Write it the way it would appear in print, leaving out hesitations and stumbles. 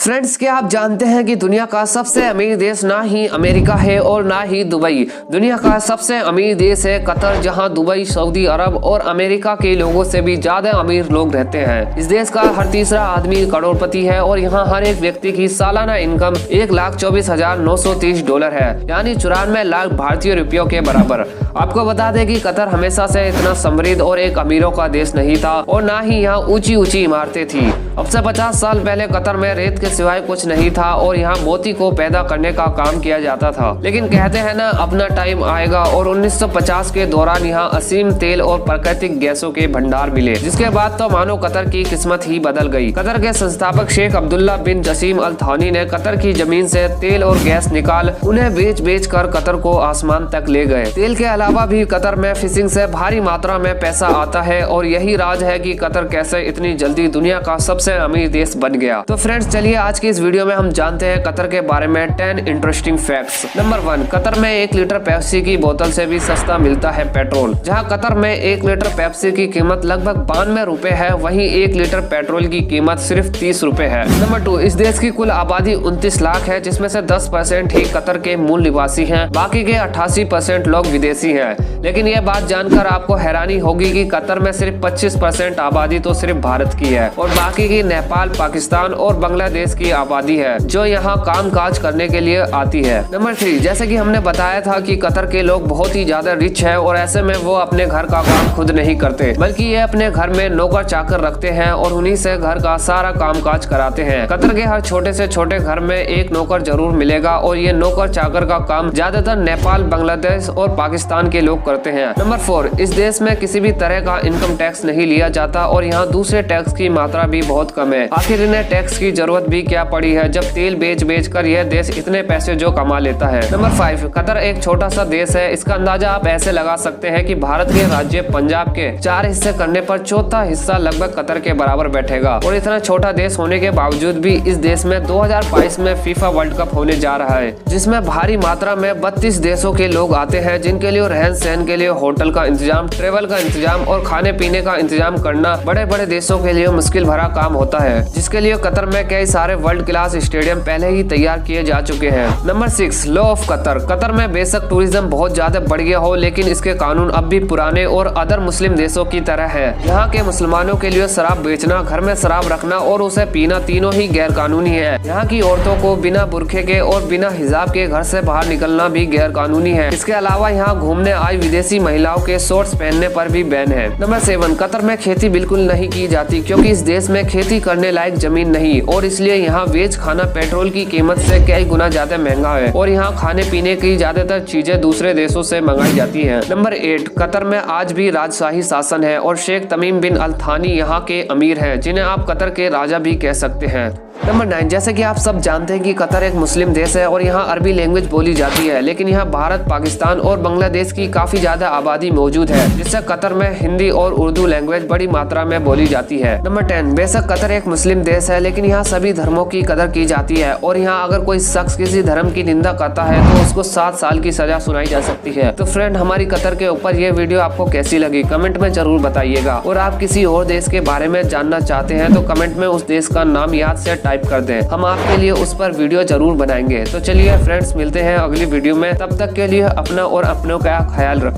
Friends, क्या आप जानते हैं कि दुनिया का सबसे अमीर देश ना ही अमेरिका है और ना ही दुबई। दुनिया का सबसे अमीर देश है कतर, जहां दुबई, सऊदी अरब और अमेरिका के लोगों से भी ज्यादा अमीर लोग रहते हैं। इस देश का हर तीसरा आदमी करोड़पति है और यहां हर एक व्यक्ति की सालाना इनकम $1,24,930 है, यानी 94 लाख भारतीय रुपयों के बराबर। आपको बता दें कि कतर हमेशा से इतना समृद्ध और एक अमीरों का देश नहीं था और ना ही यहाँ ऊंची ऊंची इमारतें थी। अब से 50 साल पहले कतर में रेत के सिवाय कुछ नहीं था और यहाँ मोती को पैदा करने का काम किया जाता था। लेकिन कहते हैं ना, अपना टाइम आएगा और 1950 के दौरान यहाँ असीम तेल और प्राकृतिक गैसों के भंडार मिले, जिसके बाद तो मानो कतर की किस्मत ही बदल गई। कतर के संस्थापक शेख अब्दुल्ला बिन जसीम अल थानी ने कतर की जमीन से तेल और गैस निकाल उन्हें बेच कर कतर को आसमान तक ले गए। तेल के अलावा भी कतर में फिशिंग से भारी मात्रा में पैसा आता है और यही राज है कि कतर कैसे इतनी जल्दी दुनिया का सबसे अमीर देश बन गया। तो फ्रेंड्स, चलिए आज की इस वीडियो में हम जानते हैं कतर के बारे में 10 इंटरेस्टिंग फैक्ट्स। नंबर 1, कतर में 1 लीटर पेप्सी की बोतल से भी सस्ता मिलता है पेट्रोल। जहां कतर में 1 लीटर पेप्सी की कीमत लगभग 92 रुपए है, वहीं 1 लीटर पेट्रोल की कीमत सिर्फ 30 रुपए है। नंबर 2, इस देश की कुल आबादी 29 लाख है, जिसमें से 10% ही कतर के मूल निवासी हैं, बाकी के 88% लोग विदेशी हैं। लेकिन यह बात जानकर आपको हैरानी होगी कि कतर में सिर्फ 25% आबादी तो सिर्फ भारत की है और बाकी की नेपाल, पाकिस्तान और बांग्लादेश की आबादी है, जो यहाँ काम काज करने के लिए आती है। नंबर 3, जैसे कि हमने बताया था कि कतर के लोग बहुत ही ज्यादा रिच है और ऐसे में वो अपने घर का काम खुद नहीं करते, बल्कि ये अपने घर में नौकर चाकर रखते हैं और उन्हीं से घर का सारा काम काज कराते हैं। कतर के हर छोटे से छोटे घर में एक नौकर जरूर मिलेगा और ये नौकर चाकर का काम ज्यादातर नेपाल, बांग्लादेश और पाकिस्तान के लोग करते हैं। नंबर 4, इस देश में किसी भी तरह का इनकम टैक्स नहीं लिया जाता और यहाँ दूसरे टैक्स की मात्रा भी बहुत कम है। आखिर इन्हें टैक्स की जरूरत भी क्या पड़ी है, जब तेल बेच कर यह देश इतने पैसे जो कमा लेता है। नंबर 5, कतर एक छोटा सा देश है। इसका अंदाजा आप ऐसे लगा सकते हैं कि भारत के राज्य पंजाब के 4 हिस्से करने पर चौथा हिस्सा लगभग कतर के बराबर बैठेगा। और इतना छोटा देश होने के बावजूद भी इस देश में 2022 में फीफा वर्ल्ड कप होने जा रहा है, जिसमें भारी मात्रा में 32 देशों के लोग आते हैं, जिनके लिए रहन सहन के लिए होटल का इंतजाम, ट्रेवल का इंतजाम और खाने पीने का इंतजाम करना बड़े बड़े देशों के लिए मुश्किल भरा काम होता है, जिसके लिए कतर में कई सारे वर्ल्ड क्लास स्टेडियम पहले ही तैयार किए जा चुके हैं। Number 6, law of Qatar. Qatar में बेशक टूरिज्म बहुत ज्यादा बढ़ गया हो, लेकिन इसके कानून अब भी पुराने और अदर मुस्लिम देशों की तरह है। यहाँ के मुसलमानों के लिए शराब बेचना, घर में शराब रखना और उसे पीना तीनों ही गैर कानूनी है। यहाँ की औरतों को बिना बुरखे के और बिना हिजाब के घर से बाहर निकलना भी गैर कानूनी है। इसके अलावा यहाँ घूमने आई विदेशी महिलाओं के शॉर्ट्स पहनने पर भी बैन है। नंबर 7, कतर में खेती बिल्कुल नहीं की जाती, क्योंकि इस देश में खेती करने लायक जमीन नहीं और इसलिए यहाँ वेज खाना पेट्रोल की कीमत से कई गुना ज्यादा महंगा है और यहाँ खाने पीने की ज्यादातर चीजें दूसरे देशों से मंगाई जाती हैं। नंबर 8, कतर में आज भी राजशाही शासन है और शेख तमीम बिन अल थानी यहाँ के अमीर हैं, जिन्हें आप कतर के राजा भी कह सकते हैं। नंबर 9, जैसे कि आप सब जानते हैं कि कतर एक मुस्लिम देश है और यहाँ अरबी लैंग्वेज बोली जाती है, लेकिन यहाँ भारत, पाकिस्तान और बांग्लादेश की काफी ज्यादा आबादी मौजूद है, जिससे कतर में हिंदी और उर्दू लैंग्वेज बड़ी मात्रा में बोली जाती है। नंबर 10, बेशक कतर एक मुस्लिम देश है, लेकिन यहाँ सभी धर्मों की कदर की जाती है और यहाँ अगर कोई शख्स किसी धर्म की निंदा करता है तो उसको 7 साल की सजा सुनाई जा सकती है। तो फ्रेंड, हमारी कतर के ऊपर ये वीडियो आपको कैसी लगी कमेंट में जरूर बताइएगा और आप किसी और देश के बारे में जानना चाहते हैं तो कमेंट में उस देश का नाम याद से टाइप कर दें, हम आपके लिए उस पर वीडियो जरूर बनाएंगे। तो चलिए फ्रेंड्स, मिलते हैं अगली वीडियो में, तब तक के लिए अपना और अपनों का ख्याल रखें।